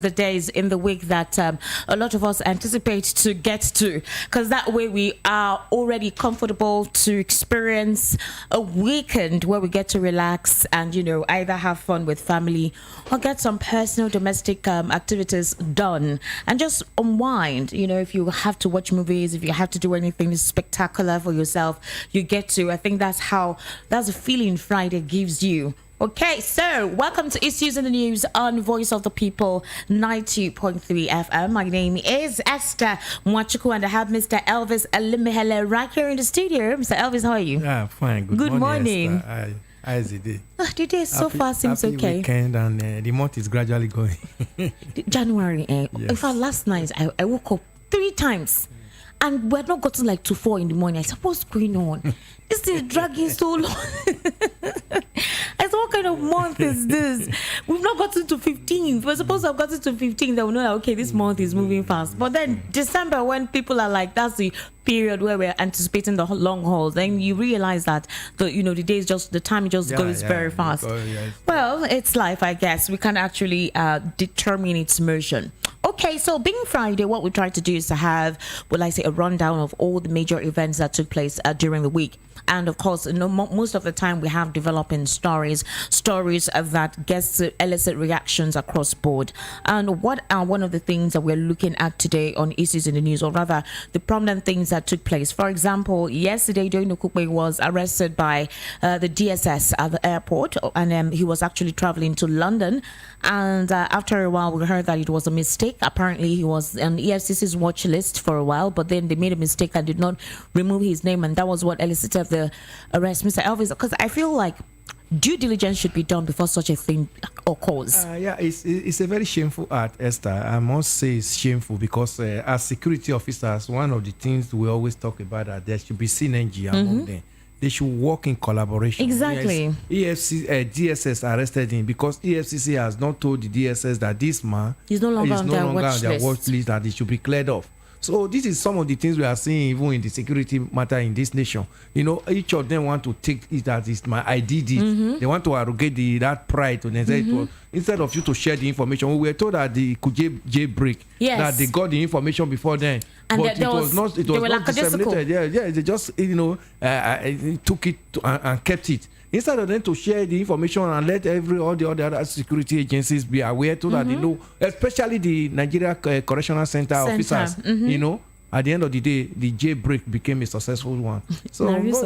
the days in the week that a lot of us anticipate to get to, because that way we are already comfortable to experience a weekend where we get to relax and either have fun with family or get some personal domestic activities done and just unwind. If you have to watch movies, if you have to do anything spectacular for yourself, you get to. I think that's a feeling Friday gives you. Okay, so welcome to Issues in the News on Voice of the People 90.3 FM. My name is Esther Mwachuku and I have Mr. Elvis Alimihele right here in the studio. Mr. Elvis, how are you? Yeah, fine. Good morning. How is the day? The day so far seems happy okay. Weekend and the month is gradually going. January, Yes. In fact, last night I woke up 3 times. And we're not gotten like to 4 in the morning. I said, what's going on? This thing is dragging so long. I said, what kind of month is this? We've not gotten to 15. We're supposed to have gotten to 15. Then we know that, okay, this month is moving fast. But then December, when people are like, that's the period where we're anticipating the long haul, then you realize that the days the time just goes very fast. Yes. Well, it's life, I guess. We can actually determine its motion. Okay, so being Friday, what we try to do is to have, a rundown of all the major events that took place during the week. And of course, most of the time we have developing stories that gets to elicit reactions across board. And what are one of the things that we're looking at today on Issues in the News, or rather the prominent things that took place? For example, yesterday, Doyin Okukwe was arrested by the DSS at the airport, and he was actually traveling to London. And after a while, we heard that it was a mistake. Apparently, he was on EFCC's watch list for a while, but then they made a mistake and did not remove his name, and that was what elicited the arrest. Mr. Elvis, because I feel like due diligence should be done before such a thing occurs. It's a very shameful act, Esther. I must say it's shameful because as security officers, one of the things we always talk about that there should be synergy among them. They should work in collaboration. Exactly. Yes, DSS arrested him because EFCC has not told the DSS that this man is no longer on their watch list, that he should be cleared off. So this is some of the things we are seeing even in the security matter in this nation. Each of them want to take it as it's my IDD. They want to arrogate that pride to themselves. Instead of you to share the information. We were told that they could jailbreak. Yes. That they got the information before then. And but it was not disseminated. Yeah, they just took it and kept it. Instead of them to share the information and let all the other security agencies be aware so that they know, especially the Nigeria Correctional Center officers, at the end of the day, the jailbreak became a successful one. So, it was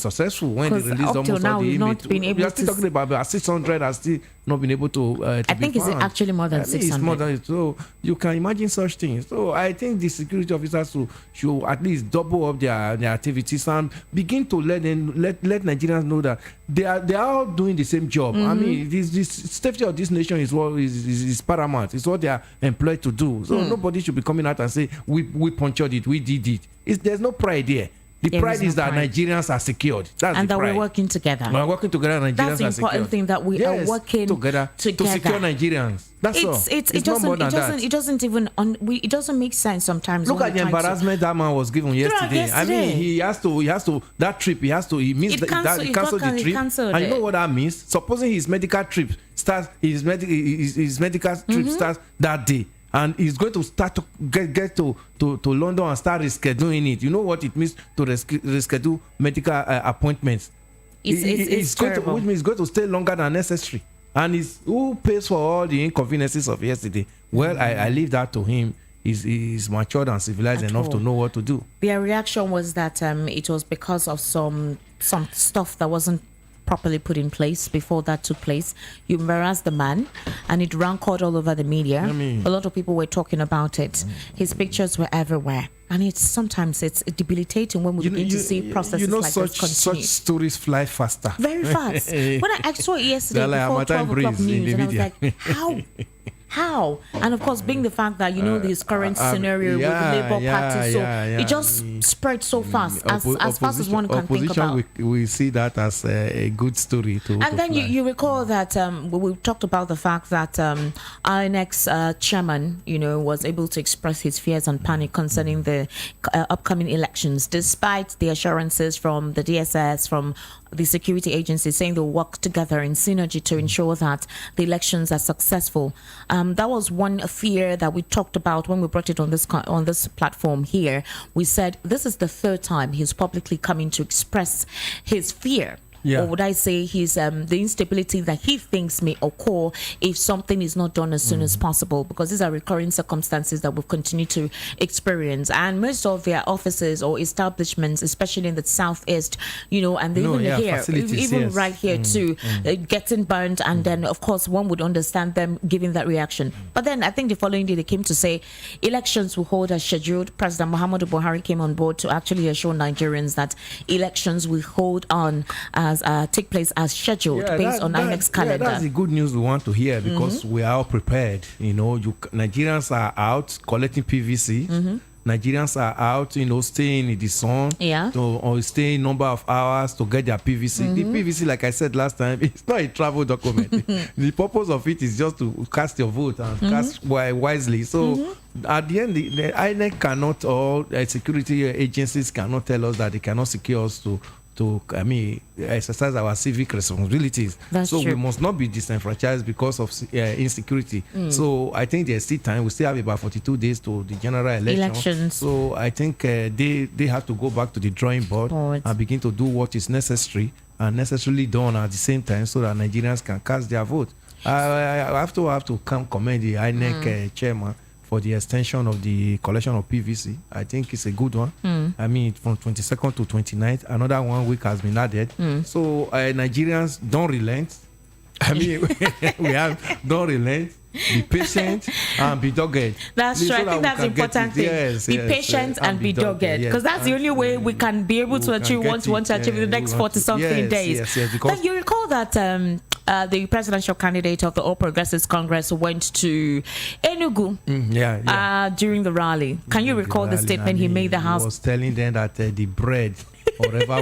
successful when they released almost all the inmates. We are still talking about 600 are still not been able to I think it's actually more than 600. It's more than, so you can imagine such things. So I think the security officers should at least double up their activities and begin to let Nigerians know that they are all doing the same job. I mean, this safety of this nation is what is paramount. It's what they are employed to do. So nobody should be coming out and say we punctured it, we did it. There's no pride there. The pride is that Nigerians are secured. That's and the that pride. We're working together. We're working together. Nigerians That's the are secured. important thing, that we are working together to secure Nigerians. That's all. It doesn't make sense sometimes. Look at the embarrassment that man was given yesterday. I mean, he has to he missed he canceled the trip. And you know what that means? Supposing his medical trip starts starts that day, and he's going to start to get to London and start rescheduling it. You know what it means to reschedule medical appointments? It's terrible. Which means he's going to stay longer than necessary. And who pays for all the inconveniences of yesterday? Well, I leave that to him. He's matured and civilized enough to know what to do. Their reaction was that it was because of some stuff that wasn't properly put in place before that took place. You embarrassed the man, and it rankled all over the media. A lot of people were talking about it. His pictures were everywhere, and sometimes it's debilitating when we begin to see processes like this continue. Such stories fly faster, very fast. When I saw it yesterday before 12 o'clock news, and I was like, how? And of course, being the fact that this current scenario with the Labour Party, it just spread so fast, as fast as one can think about. We see that as a good story to. And then you recall that we talked about the fact that INEC chairman, was able to express his fears and panic concerning the upcoming elections, despite the assurances from the DSS, from the security agencies, saying they'll work together in synergy to ensure that the elections are successful. That was one fear that we talked about when we brought it on this platform here. We said this is the third time he's publicly coming to express his fear. Or would I say his the instability that he thinks may occur if something is not done as soon as possible, because these are recurring circumstances that we've continued to experience. And most of their offices or establishments, especially in the southeast, and even here, even right here too, getting burned. And then, of course, one would understand them giving that reaction. But then I think the following day they came to say elections will hold as scheduled. President Muhammadu Buhari came on board to actually assure Nigerians that elections will hold on take place as scheduled based on INEC's calendar. That's the good news we want to hear, because we are all prepared. Nigerians are out collecting PVC. Nigerians are out, staying in the sun, or staying number of hours to get their PVC. The PVC, like I said last time, it's not a travel document. The purpose of it is just to cast your vote and cast wisely. So at the end, the INEC cannot, or security agencies cannot tell us that they cannot secure us to exercise our civic responsibilities. That's true. We must not be disenfranchised because of insecurity. So I think there's still time. We still have about 42 days to the general elections. So I think they have to go back to the drawing board and begin to do what is necessary and necessarily done at the same time, so that Nigerians can cast their vote. I have to commend the INEC chairman for the extension of the collection of PVC. I think it's a good one. From 22nd to 29th, another 1 week has been added. So Nigerians, don't relent. Don't relent. Be patient and be dogged. That's true. I think that's the important thing. Be patient and be dogged. Because that's the only way we can be able to achieve what we want to achieve in the next 40-something days. But you recall that the presidential candidate of the All Progressives Congress went to Enugu during the rally. Can you recall the statement he made the House? He was telling them that the bread, whatever.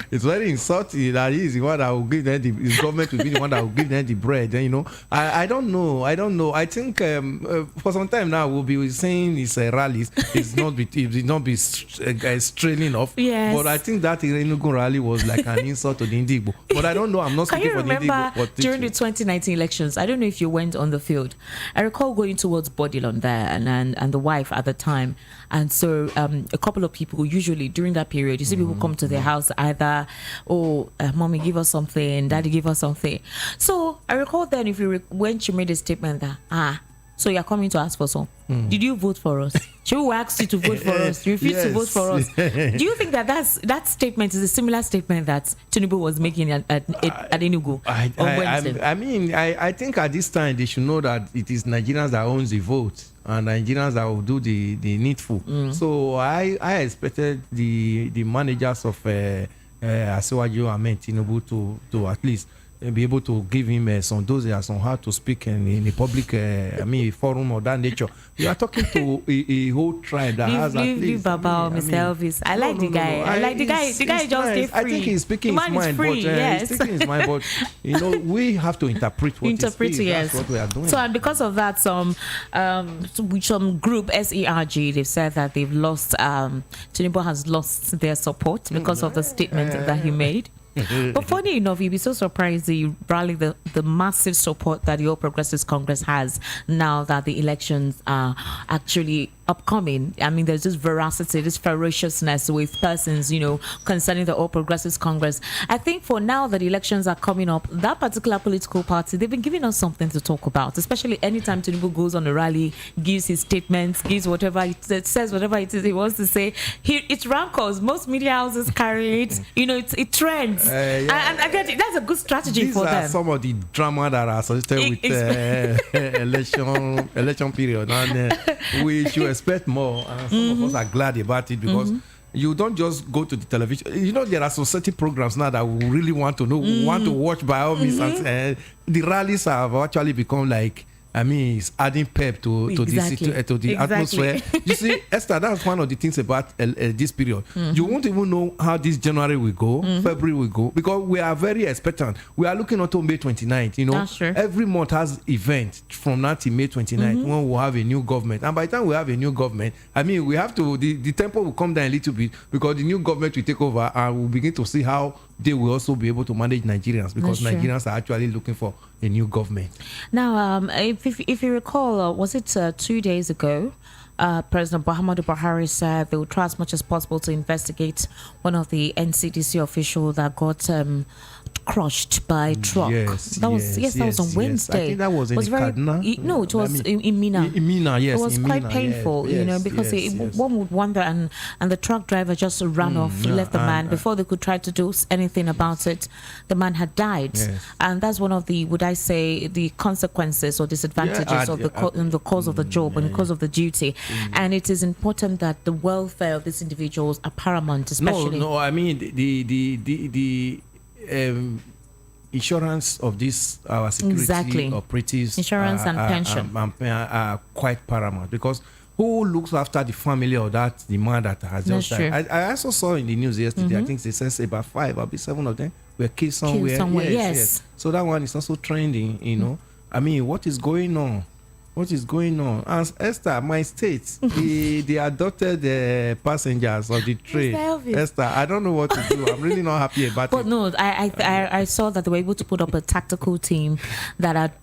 It's very insulting that he's the one that will give them his government will be the one that will give them the bread. I don't know. I think for some time now we'll be saying his rallies. It did not be straining off. Yes. But I think that Enugu rally was like an insult to the Igbo. But I don't know. I'm not speaking for the Igbo. Can you remember during the 2019 elections? I don't know if you went on the field. I recall going towards Bodilon there and the wife at the time. And so a couple of people, usually during that period, you see people come to their house either, mommy, give us something, daddy, give us something. So I recall then when she made a statement that, so you're coming to ask for some. Did you vote for us? She will ask you to vote for us. You refuse to vote for us. Do you think that statement is a similar statement that Tinubu was making at Enugu on Wednesday? I think at this time they should know that it is Nigerians that owns the vote and Nigerians that will do the needful. So I expected the managers of Asiwaju Ahmed Tinubu to at least be able to give him some doses on how to speak in a public forum of that nature. You are talking to a whole tribe that has at least... Leave about Mr. Elvis. I like the guy. I like the guy. The guy just stay free. I think he's speaking his mind, but he's speaking his mind, but we have to interpret what he speaks. That's what we are doing. So, and because of that, some group SERG, they've said that they've lost. Tinubu has lost their support because of the statement that he made. But funny enough, you'd be so surprised the rally, the massive support that the All Progressives Congress has now that the elections are actually upcoming. There's this veracity, this ferociousness with persons, concerning the All Progressives Congress. I think for now that elections are coming up, that particular political party, they've been giving us something to talk about, especially anytime Tinubu goes on a rally, gives his statements, gives whatever it says, whatever it is he wants to say. It rankles. Most media houses carry it. It trends. And I get it. That's a good strategy for them. These are some of the drama that are associated with election period. And we should expect more. And some of us are glad about it because you don't just go to the television. There are society programs now that we really want to know, want to watch by all means. And the rallies have actually become like I mean, it's adding pep to the atmosphere. You see, Esther, that's one of the things about this period. You won't even know how this January will go, February will go, because we are very expectant. We are looking until May 29th. You know, that's true. Every month has event from now till May 29th when we'll have a new government. And by the time we have a new government, I mean, we have to, the tempo will come down a little bit because the new government will take over and we'll begin to see how they will also be able to manage Nigerians, because Nigerians are actually looking for a new government. Now, if you recall, was it 2 days ago, President Muhammadu Buhari said they would try as much as possible to investigate one of the NCDC officials that got crushed by a truck. That was on Wednesday. I think that was in Kaduna. No, it was in Mina. In Mina, yes. It was quite painful, you know, because one would wonder, and the truck driver just ran off, left the man before they could try to do anything about it. The man had died, and that's one of the, would I say, the consequences or disadvantages of the course of the job and the course of the duty. And it is important that the welfare of these individuals are paramount, especially. No, I mean the insurance of these our security operatives, insurance and pension are quite paramount, because who looks after the family of the man that has just died? I also saw in the news yesterday, I think they said about 5 or 7 of them were killed somewhere. Yes. So that one is also trending, you know. I mean, what is going on? What is going on? As Esther, my state, they adopted the passengers of the train. Esther, I don't know what to do. I'm really not happy about it. But no, I saw that they were able to put up a tactical team that had,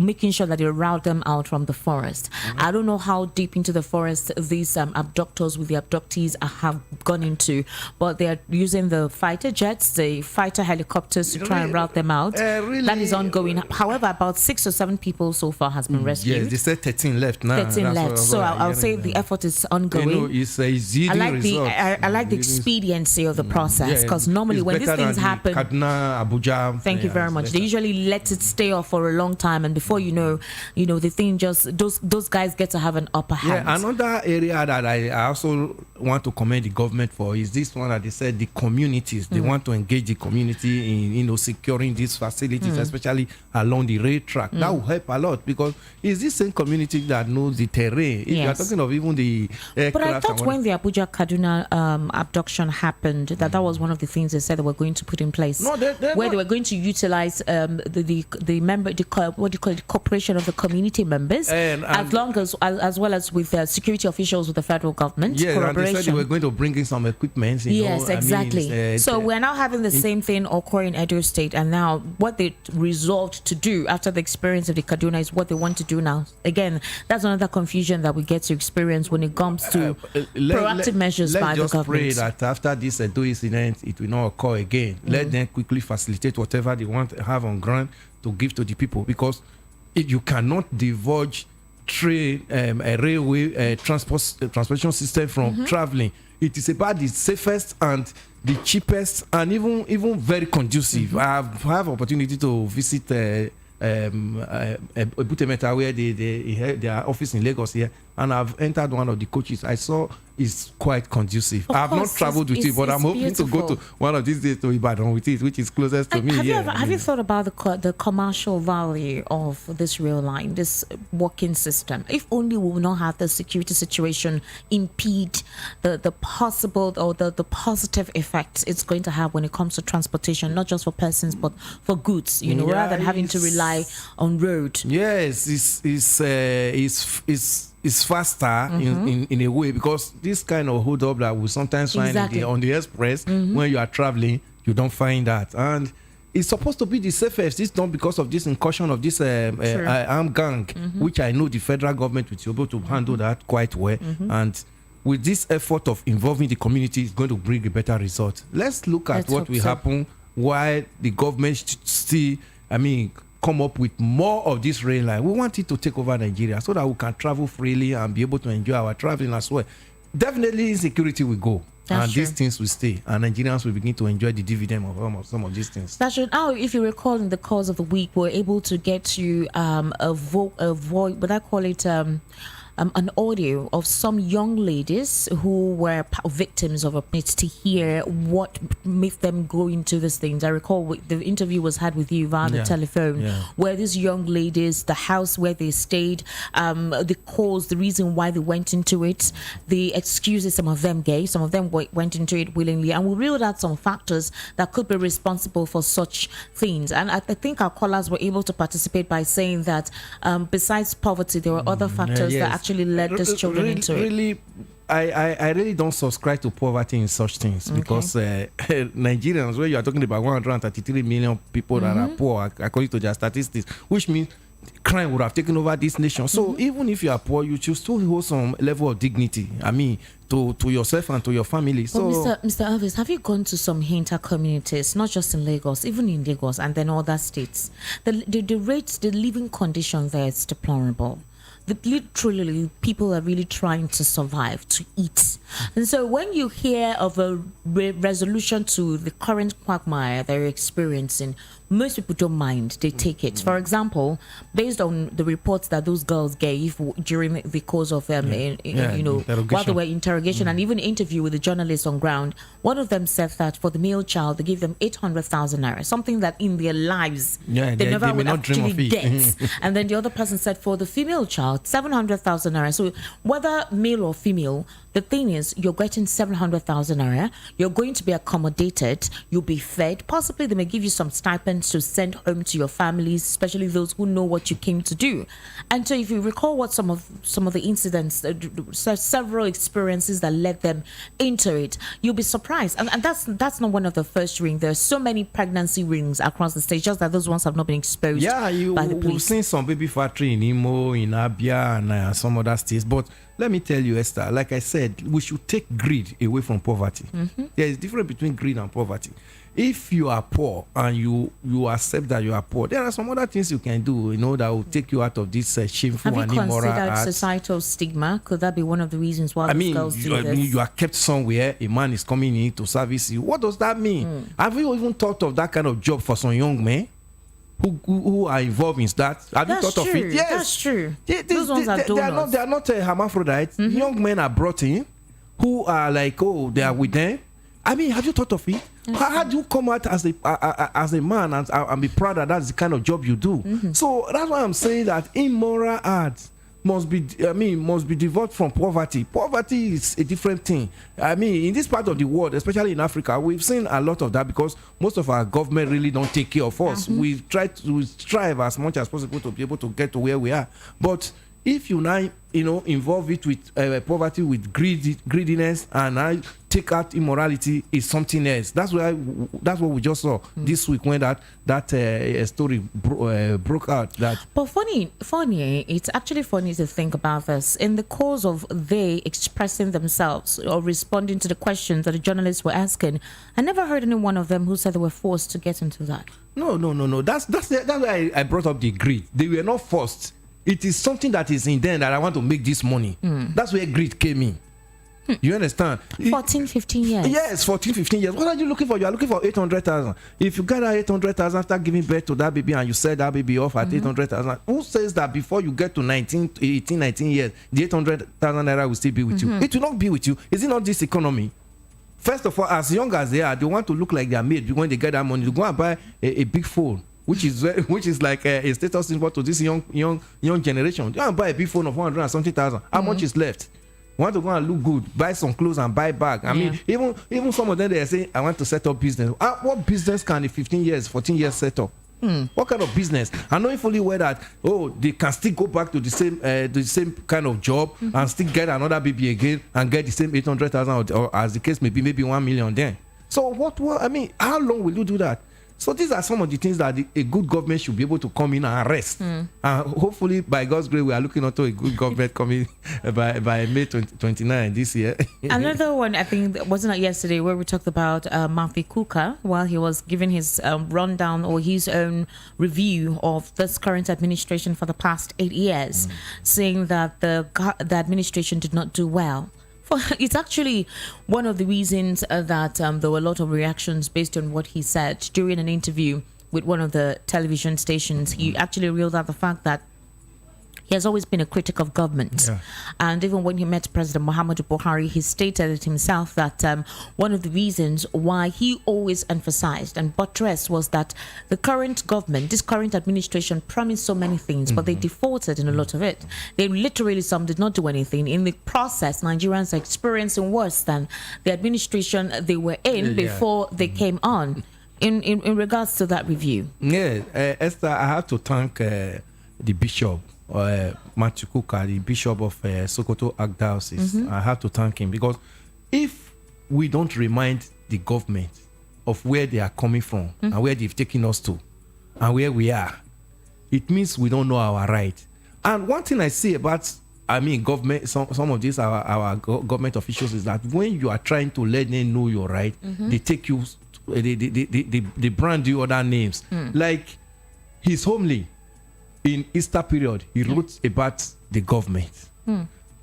making sure that they route them out from the forest. I don't know how deep into the forest these abductors with the abductees have gone into, but they are using the fighter jets, the fighter helicopters to try and route them out. That is ongoing. However, about 6 or 7 people so far has been rescued. Yes, they said 13 left now. 13 left. So I'll say the effort is ongoing. It's yielding results. I like the expediency of the process, because normally when these things happen, Kaduna, Abuja. Thank you very much. They usually let it stay off for a long time, and before you know, the thing just those guys get to have an upper hand. Another area that I also want to commend the government for is this one that they said the communities. They want to engage the community in securing these facilities, especially along the rail track. That will help a lot, because it's this same community that knows the terrain. If you are talking of even the aircraft. But I thought when the Abuja Kaduna abduction happened, that was one of the things they said they were going to put in place. No, they were going to utilize the member, what do you call it, cooperation of the community members, as well as with security officials with the federal government. Yeah, and they said they were going to bring in some equipment. Exactly. So we're now having the same thing occur in Edo State, and now what they resolved to do after the experience of the Kaduna is what they want to do now. Again, that's another confusion that we get to experience when it comes to proactive measures by the government. Let's just pray that after this Edo incident, it will not occur again. Let them quickly facilitate whatever they want to have on ground to give to the people, because if you cannot divulge train, a railway transportation system from traveling, it is about the safest and the cheapest and even very conducive. I have opportunity to visit Ebutemeta, where their office in Lagos here, and I've entered one of the coaches. I saw it's quite conducive. I've not traveled with it, but I'm hoping to go to one of these days to Ibadan with it, which is closest to me. Have you thought about the commercial value of this rail line, this working system? If only we will not have the security situation impede the possible or the positive effects it's going to have when it comes to transportation, not just for persons but for goods. Rather than having to rely on road. Yes, it's faster in a way, because this kind of hold up that we sometimes find on the express when you are traveling, you don't find that. And it's supposed to be the safest. It's not because of this incursion of this armed gang, which I know the federal government will be able to handle that quite well. And with this effort of involving the community, it's going to bring a better result. Let's look at what will happen while the government still, come up with more of this rail line. We want it to take over Nigeria so that we can travel freely and be able to enjoy our traveling as well. Definitely insecurity will go. These things will stay, and Nigerians will begin to enjoy the dividend of some of these things. That's true. Now, if you recall, in the course of the week, we're able to get you a voice, but I call it an audio of some young ladies who were victims of it to hear what made them go into these things. I recall the interview was had with you via the telephone, where these young ladies, the house where they stayed, the cause, the reason why they went into it, the excuses some of them gave, some of them went into it willingly, and we reeled out some factors that could be responsible for such things. And I think our callers were able to participate by saying that besides poverty, there were other factors that actually led these children into it. I really don't subscribe to poverty in such things, because Nigerians, where you are talking about 133 million people that are poor according to their statistics, which means crime would have taken over this nation. So even if you are poor, you should still hold some level of dignity, I mean, to yourself and to your family. So Mr. Elvis, have you gone to some hinter communities, not just in Lagos, even in Lagos and then other states? The rates, the living condition there is deplorable. Literally, people are really trying to survive, to eat. And so when you hear of a resolution to the current quagmire they're experiencing, most people don't mind. They take it. For example, based on the reports that those girls gave during the course of while they were interrogation and even interview with the journalists on ground, one of them said that for the male child they gave them 800,000 naira, something that in their lives they never would actually get. And then the other person said for the female child 700,000 naira. So whether male or female, the thing is, you're getting 700,000 naira. You're going to be accommodated. You'll be fed. Possibly they may give you some stipends to send home to your families, especially those who know what you came to do. And so, if you recall what some of the incidents, several experiences that led them into it, you'll be surprised. And that's not one of the first rings. There's so many pregnancy rings across the state, just that those ones have not been exposed. By the police. We've seen some baby factory in Imo, in Abia, and some other states, but let me tell you, Esther, like I said, we should take greed away from poverty. There is a difference between greed and poverty. If you are poor and you accept that you are poor, there are some other things you can do, that will take you out of this shameful and immoral act. Have you considered societal stigma? Could that be one of the reasons why these girls do this? You are kept somewhere, a man is coming in to service you. What does that mean? Have you even thought of that kind of job for some young men who are involved in that? Have you thought of it? Yes, that's true. Those ones are donuts. They are not hermaphrodites. Young men are brought in who are like, they are with them. I mean, have you thought of it? How do you come out as a man and be proud that that's the kind of job you do? So that's why I'm saying that immoral acts must be divorced from poverty. Poverty is a different thing. I mean, in this part of the world, especially in Africa, we've seen a lot of that because most of our government really don't take care of us. We strive as much as possible to be able to get to where we are. But if you now involve it with poverty, with greediness, and I take out immorality, is something else. That's what we just saw this week when that story broke out. But funny, it's actually funny to think about this. In the course of they expressing themselves or responding to the questions that the journalists were asking, I never heard any one of them who said they were forced to get into that. No. That's why I brought up the greed. They were not forced. It is something that is in them that I want to make this money. That's where greed came in. You understand? 14, 15 years. Yes, 14, 15 years. What are you looking for? You are looking for 800,000. If you got that 800,000 after giving birth to that baby and you sell that baby off at 800,000, who says that before you get to 19 years, the 800,000 naira will still be with you? It will not be with you. Is it not this economy? First of all, as young as they are, they want to look like they are made when they get that money. They go and buy a big phone, which is like a status symbol to this young generation. They want to buy a big phone of 100 and something thousand. How much is left? Want to go and look good, buy some clothes and buy bag. I mean, even some of them, they are saying, I want to set up business. What business can a 15 years, 14 years set up? What kind of business? I know fully well that they can still go back to the same kind of job and still get another baby again and get the same 800,000 or as the case may be, maybe 1 million then. So how long will you do that? So these are some of the things that a good government should be able to come in and arrest. And hopefully, by God's grace, we are looking onto a good government coming by May 29 this year. Another one, I think, wasn't it yesterday, where we talked about Matthew Kuka while he was giving his rundown or his own review of this current administration for the past 8 years, saying that the administration did not do well. It's actually one of the reasons that there were a lot of reactions based on what he said during an interview with one of the television stations. He actually reeled out the fact that he has always been a critic of government. Yeah. And even when he met President Muhammadu Buhari, he stated it himself that one of the reasons why he always emphasized and buttressed was that the current government, this current administration, promised so many things, but they defaulted in a lot of it. They literally, some did not do anything. In the process, Nigerians are experiencing worse than the administration they were in before they came on. In regards to that review. Yeah, Esther, I have to thank the bishop, Matukuka, the bishop of Sokoto Archdiocese. I have to thank him, because if we don't remind the government of where they are coming from and where they've taken us to and where we are, it means we don't know our right. And one thing I say about, government, some of these our government officials, is that when you are trying to let them know your right, they take you, they brand you other names. Like his homely in Easter period, he wrote about the government.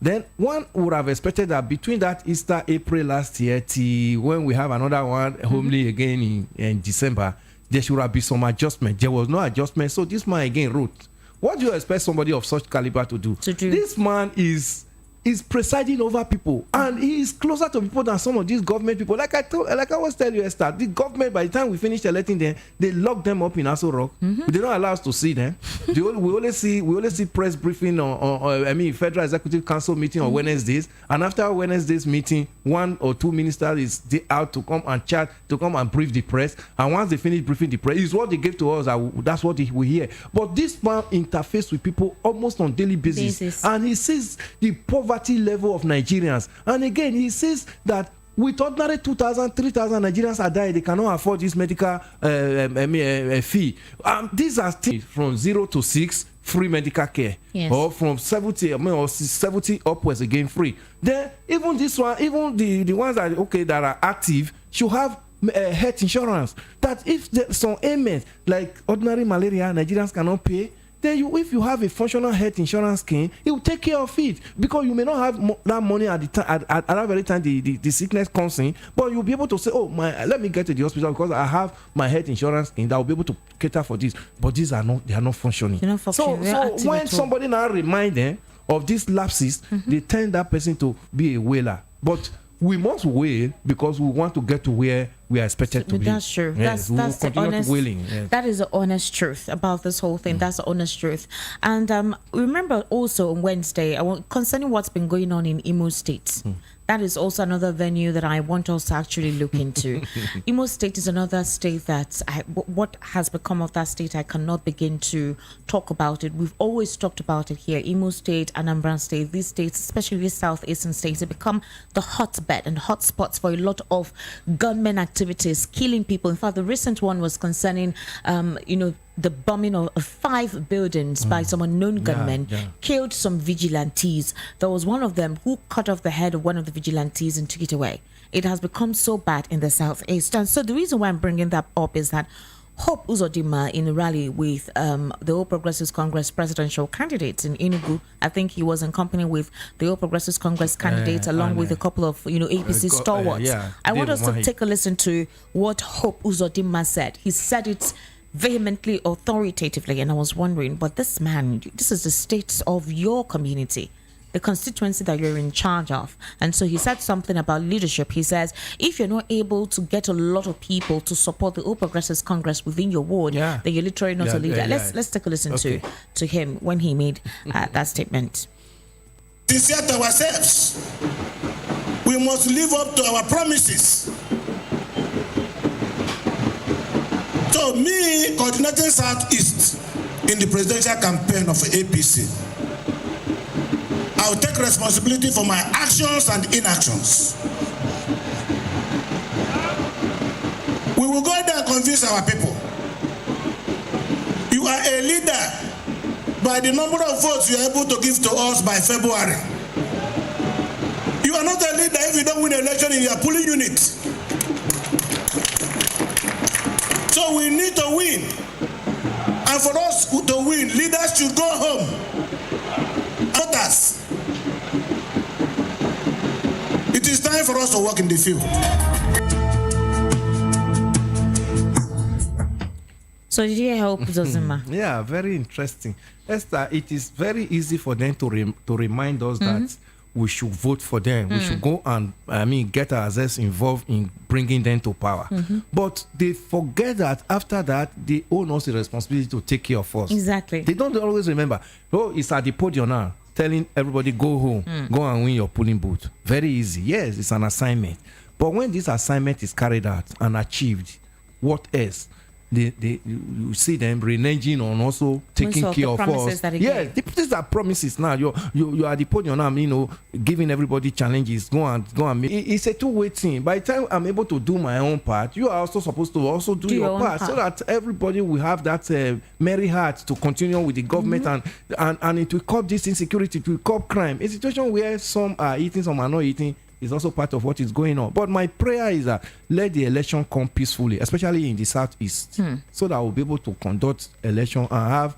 Then one would have expected that between that Easter, April last year, till when we have another one, homely again in December, there should have been some adjustment. There was no adjustment. So this man again wrote. What do you expect somebody of such caliber to do? This man is presiding over people, and he is closer to people than some of these government people. Like I always tell you, Esther, the government, by the time we finish electing them, they lock them up in Aso Rock. They don't allow us to see them. We only see press briefing on Federal Executive Council meeting on Wednesdays, and after Wednesday's meeting, 1 or 2 ministers is out to come and chat, to come and brief the press. And once they finish briefing the press, is what they gave to us. That's what we hear. But this man interfaces with people almost on daily basis. And he sees the poverty level of Nigerians, and again he says that with ordinary 2,000, 3,000 Nigerians are dying, they cannot afford this medical fee. These are things from 0 to 6 free medical care, or from 70 or 70 upwards again free. Then even this one, even the ones that are active should have health insurance, that if there's some ailment like ordinary malaria Nigerians cannot pay, then if you have a functional health insurance scheme, it will take care of it, because you may not have that money at the time, at that very time the sickness comes in, but you'll be able to say, let me get to the hospital because I have my health insurance scheme that will be able to cater for this. But they are not functioning. So when somebody now remind them of these lapses, they tend that person to be a wailer. But we must wail because we want to get to where we are expected to be. That's true. Yes, that's the honest. Yes. That is the honest truth about this whole thing. That's the honest truth. And remember also on Wednesday, concerning what's been going on in Imo State. That is also another venue that I want us to actually look into. Imo State is another state that what has become of that state, I cannot begin to talk about it. We've always talked about it here. Imo State, Anambra State, these states, especially the southeastern states, have become the hotbed and hotspots for a lot of gunmen activities, killing people. In fact, the recent one was concerning, the bombing of 5 buildings by some unknown gunmen, killed some vigilantes. There was one of them who cut off the head of one of the vigilantes and took it away. It has become so bad in the southeast. And so the reason why I'm bringing that up is that Hope Uzodinma, in a rally with the All Progressives Congress presidential candidates in Enugu, I think he was in company with the All Progressives Congress candidates along with a couple of APC stalwarts. I want us to take a listen to what Hope Uzodinma said. He said it vehemently, authoritatively, and I was wondering, but this man, this is the state of your community, the constituency that you're in charge of. And so he said something about leadership. He says, if you're not able to get a lot of people to support the All Progressives Congress within your ward, then you're literally not a leader. Let's take a listen to him when he made that statement. Sincere to ourselves, we must live up to our promises. So me coordinating Southeast in the presidential campaign of APC, I'll take responsibility for my actions and inactions. We will go there and convince our people. You are a leader by the number of votes you are able to give to us by February. You are not a leader if you don't win an election in your polling unit. So we need to win. And for us to win, leaders should go home. Others. It is time for us to work in the field. So did you help Zozima? Yeah, very interesting. Esther, it is very easy for them to remind us that we should vote for them. We should go and, get ourselves involved in bringing them to power. But they forget that after that, they owe us the responsibility to take care of us. Exactly. They don't always remember. Oh, it's at the podium now, telling everybody, go home, go and win your polling booth. Very easy. Yes, it's an assignment. But when this assignment is carried out and achieved, what else? You see them reneging on also taking care of us. Yeah, these are promises now. You are at the podium now, giving everybody challenges. Go and it's a two-way thing. By the time I'm able to do my own part, you are also supposed to also do your part, so that everybody will have that merry heart to continue with the government and it will curb this insecurity, it will curb crime. A situation where some are eating, some are not eating, is also part of what is going on. But my prayer is that let the election come peacefully, especially in the southeast, so that we'll be able to conduct election and have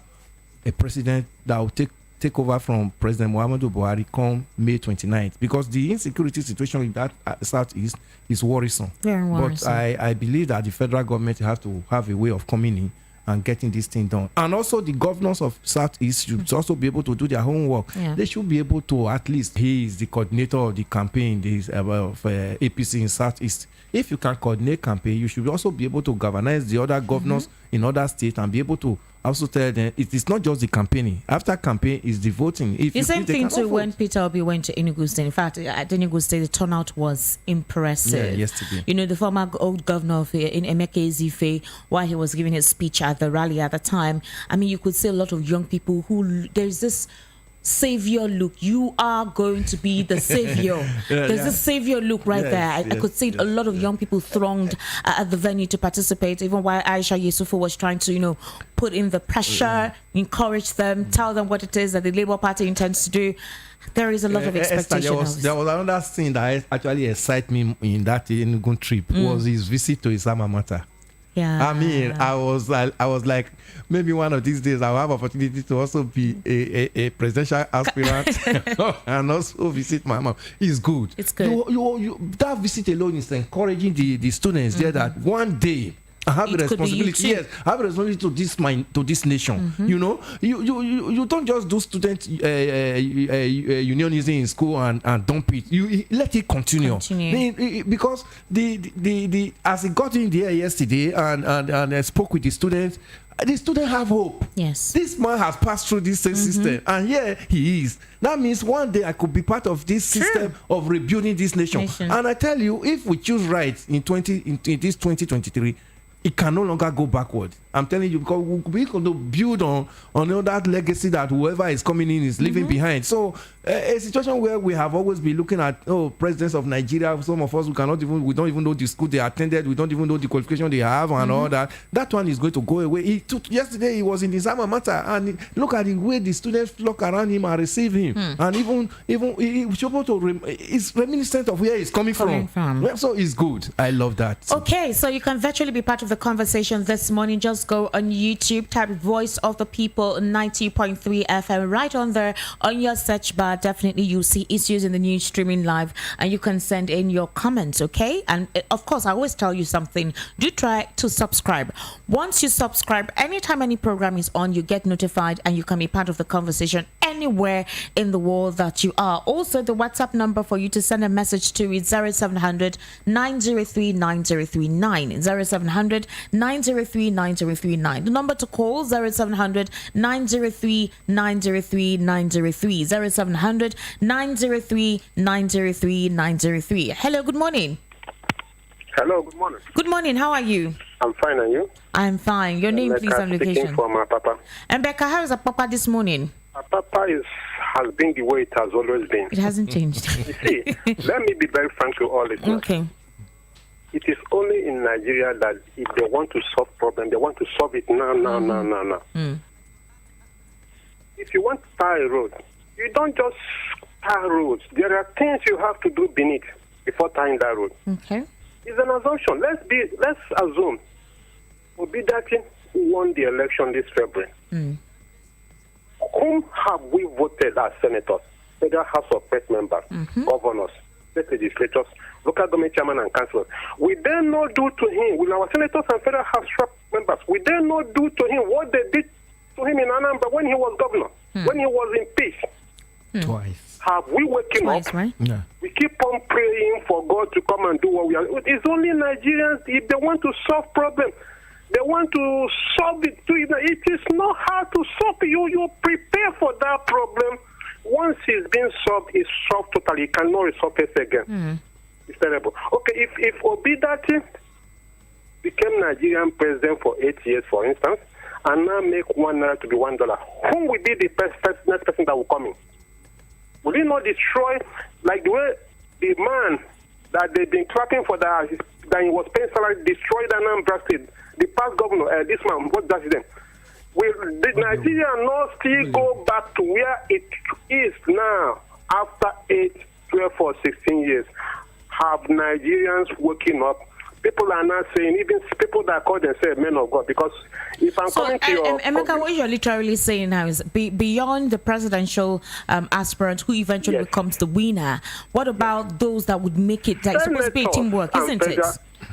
a president that will take over from President Muhammadu Buhari come May 29th. Because the insecurity situation in that southeast is worrisome. Very worrisome. But I believe that the federal government has to have a way of coming in and getting this thing done. And also the governors of Southeast should also be able to do their homework. Yeah. They should be able to, at least, he is the coordinator of the campaign of APC in Southeast. If you can coordinate campaign, you should also be able to galvanize the other governors in other states and be able to also tell them it is not just the campaigning. After campaign is the voting. The same thing too when Peter Obi went to Enugu State. In fact, at Enugu State, the turnout was impressive. Yeah, yesterday. The former old governor of in Emeka Ezife, while he was giving his speech at the rally at the time, you could see a lot of young people who there's this savior look. You are going to be the savior. There's this savior look right there. I could see a lot of young people thronged at the venue to participate, even while Aisha Yusufu was trying to, put in the pressure, encourage them, tell them what it is that the Labour Party intends to do. There is a lot of expectation. There was another thing that actually excited me in that Enugu trip was his visit to his alma mater. Yeah. I was like, maybe one of these days I'll have opportunity to also be a presidential aspirant and also visit my mom. It's good. It's good. That visit alone is encouraging the students there that one day I have a responsibility. Yes, I have a responsibility to this nation. You don't just do student unionism in school and dump it. You let it continue. Because the as he got in there yesterday and I spoke with the students have hope. Yes, this man has passed through this system, and here he is. That means one day I could be part of this system of rebuilding this nation. And I tell you, if we choose right in this 2023. It can no longer go backward. I'm telling you, because we can build on that legacy that whoever is coming in is leaving behind. So a situation where we have always been looking at presidents of Nigeria, some of us we don't even know the school they attended, we don't even know the qualification they have and all that. That one is going to go away. Yesterday he was in his alma mater, and look at the way the students flock around him and receive him, and even it's reminiscent of where he's coming from. So it's good. I love that. Okay, so you can virtually be part of the conversation this morning. Just go on YouTube, type Voice of the People 90.3 FM right on there on your search bar. Definitely you'll see issues in the news streaming live, and you can send in your comments. Okay, and of course I always tell you something, do try to subscribe. Once you subscribe, anytime any program is on, you get notified and you can be part of the conversation anywhere in the world that you are. Also, the WhatsApp number for you to send a message to is 0700 903 9039 0700 903 9039. The number to call 0700 903 903 903 0700 903 903 903. Hello, good morning. Hello, good morning. Good morning, how are you? I'm fine, and you? I'm fine. Your name, please, and location. For my papa. And Becca, how is a papa this morning? My papa has been the way it has always been. It hasn't changed. You see, let me be very frank to all listeners. Okay. It is only in Nigeria that if they want to solve problem, they want to solve it now. If you want to tar a road, you don't just tar roads. There are things you have to do beneath before tying that road. Okay. It's an assumption. Let's assume Obidati won the election this February. Whom have we voted as senators, Federal House of Press members, governors, state legislators, local government chairman and councillors? We then not do to him, will our senators and Federal House members. Will they not do to him what they did to him in Anambra when he was governor, when he was in peace? Twice. Have we waken up? Right? Yeah. We keep on praying for God to come and do what we are. It's only Nigerians, if they want to solve problems, they want to solve it too. It is not hard to solve it. You prepare for that problem. Once it's been solved, it's solved totally. It cannot resurface again. It's terrible. Okay, if Obidati became Nigerian president for 8 years, for instance, and now make $1 to be $1, who will be the next person that will come in? Will he not destroy, like the way the man that they've been tracking for that he was paying salary, destroyed Anambra State? The past governor, this man, what does he then? Will Nigeria not still go back to where it is now after 8, 12, or 16 years? Have Nigerians waking up? People are not saying, even people that call themselves men of God, because if I'm coming to your... Emeka, what you're literally saying now is beyond the presidential aspirant who eventually becomes the winner, what about those that would make it? Like, supposed to be teamwork, isn't it?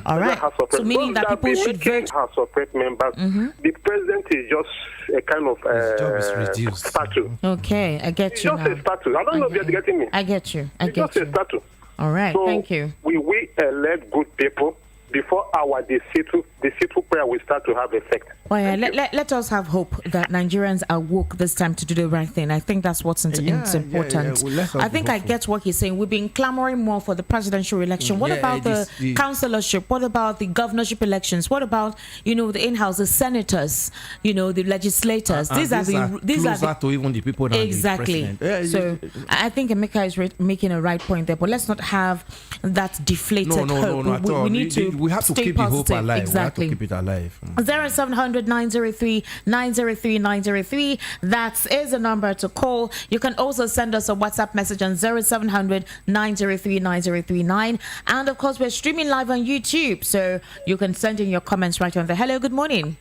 All right. So meaning that people should vote. House of Rep members. The president is just a kind of His job is reduced. statue. Okay, I get It's you just now. a statue. I don't know if you're getting me. I get you. It's just a statue. All right, So thank you. We elect good people before our deceitful prayer will start to have effect. Oh yeah, let us have hope that Nigerians are woke this time to do the right thing. I think that's what's important. Well, I think I get what he's saying. We've been clamoring more for the presidential election. What about the councillorship? What about the governorship elections? What about the in-house, the senators, the legislators? These are closer to even the people than exactly. the president. So I think Emeka is making a right point there. But let's not have that deflated hope. No, at all. We need to. We have to stay keep positive. the hope alive. Exactly. We have to keep it alive. 0700 903 903 903. That is a number to call. You can also send us a WhatsApp message on 0700 903 9039. And of course, we're streaming live on YouTube, so you can send in your comments right on there. Hello, good morning.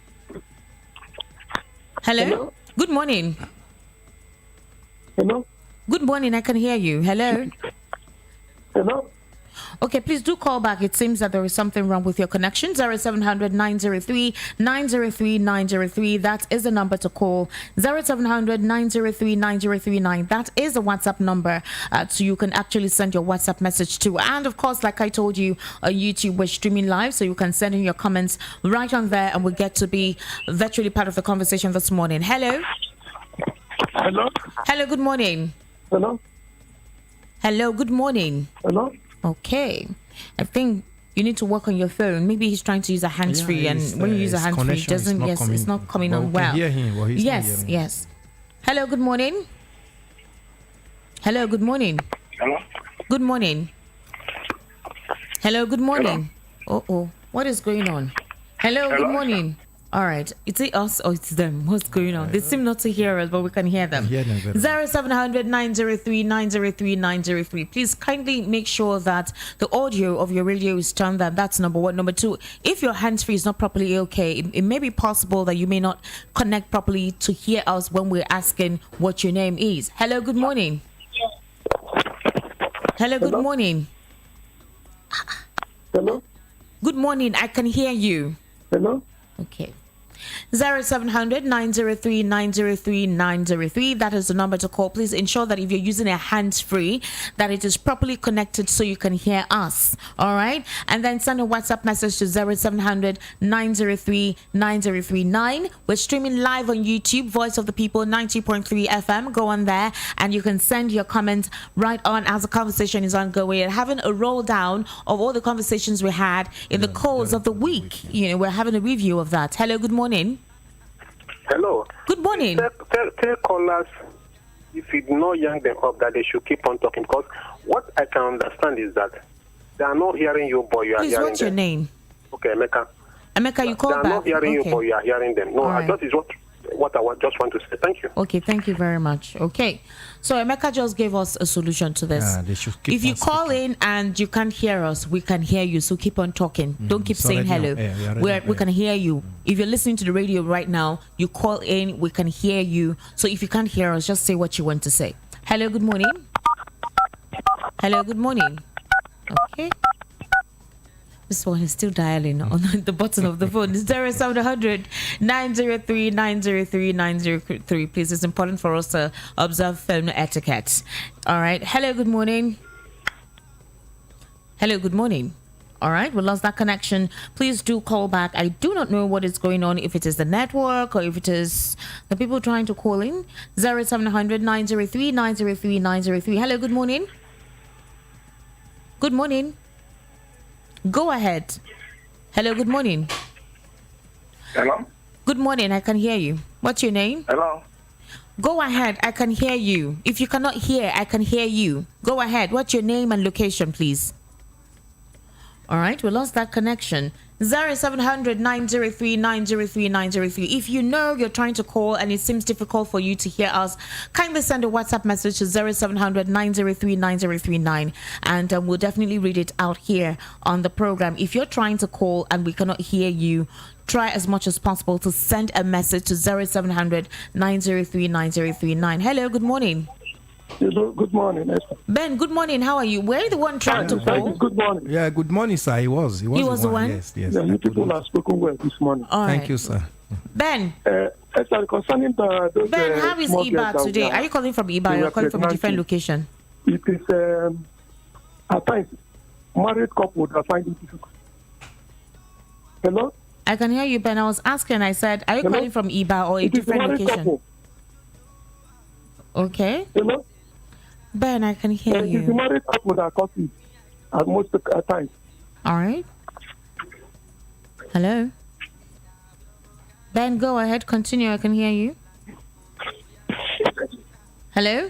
Hello? Good morning. Hello? Good morning, I can hear you. Hello? Hello? Okay, please do call back. It seems that there is something wrong with your connection. 0700 903 903 903. That is the number to call. 0700 903 9039. That is the WhatsApp number. So you can actually send your WhatsApp message to. And of course, like I told you, on YouTube, we're streaming live. So you can send in your comments right on there. And we'll get to be virtually part of the conversation this morning. Hello? Hello? Hello, good morning. Hello? Hello, good morning. Hello? Okay. I think you need to work on your phone. Maybe he's trying to use a hands-free, and when you use a hands-free, it doesn't. It's not coming on well. Hear him, but he's not hearing. Yes. Hello, good morning. Hello, good morning. Hello? Good morning. Hello, good morning. Oh, what is going on? Hello, good morning. All right. Is it us or it's them? What's going on? They seem not to hear us, but we can hear them. 0700 903 903 903. Please kindly make sure that the audio of your radio is turned on. That's number one. Number two, if your hands-free is not properly okay, it may be possible that you may not connect properly to hear us when we're asking what your name is. Hello, good morning. Hello, good morning. Hello? Good morning. I can hear you. Hello? Okay. 0700 903 903 903. That is the number to call. Please ensure that if you're using a hands-free, that it is properly connected so you can hear us. All right. And then send a WhatsApp message to 0700 903 9039. We're streaming live on YouTube, Voice of the People 90.3 FM. Go on there and you can send your comments right on as the conversation is ongoing. And having a roll down of all the conversations we had in the course of the week. We're having a review of that. Hello, good morning. Hello. Good morning. Tell callers, if you not young them up, that they should keep on talking. Because what I can understand is that they are not hearing you, but you are Please, hearing what's your them. name? Okay, Emeka. Emeka, you call They are back. not hearing you, but you are hearing them. No, Right. that is what I just want to say. Thank you. Okay, thank you very much. Okay, so Emeka just gave us a solution to this. They should keep If you on call speaking. in and you can't hear us, we can hear you. So keep on talking. Don't keep it's saying already hello. on air. We are already We on can hear you. If you're listening to the radio right now, you call in, we can hear you. So if you can't hear us, just say what you want to say. Hello, good morning. Hello, good morning. Okay. This one is still dialing on the button of the phone. 0700 903 903 903. Please, it's important for us to observe phone etiquette. All right. Hello, good morning. Hello, good morning. All right, we lost that connection. Please do call back. I do not know what is going on, if it is the network or if it is the people trying to call in. 0700 903 903 903. Hello, good morning. Good morning. Go ahead. Hello, good morning. Hello? Good morning, I can hear you. What's your name? Hello? Go ahead, I can hear you. If you cannot hear, I can hear you. Go ahead. What's your name and location, please? All right, we lost that connection. 0700 903 903 903. If you know you're trying to call and it seems difficult for you to hear us, kindly send a WhatsApp message to 0700 903 9039 and we'll definitely read it out here on the program. If you're trying to call and we cannot hear you, try as much as possible to send a message to 0700 903 9039. Hello, good morning. Hello, good morning, Esther. Ben, good morning. How are you? We're the one trying to call. Good morning. Yeah, good morning, sir. He was the one. Yes. Yeah, you people have spoken well this morning. All Thank right. you, sir. Ben. Esther, concerning those Ben, how is Iba today? Are you calling from Iba or you're calling from a different location? It is, at times, married couple that find it difficult. Hello? I can hear you, Ben. I was asking, I said, are you Hello? calling from Iba or a It is different married location? couple. Okay. Hello? Ben, I can hear It is the you. married couple that cause it at most times. All right. Hello? Ben, go ahead. Continue. I can hear you. Hello?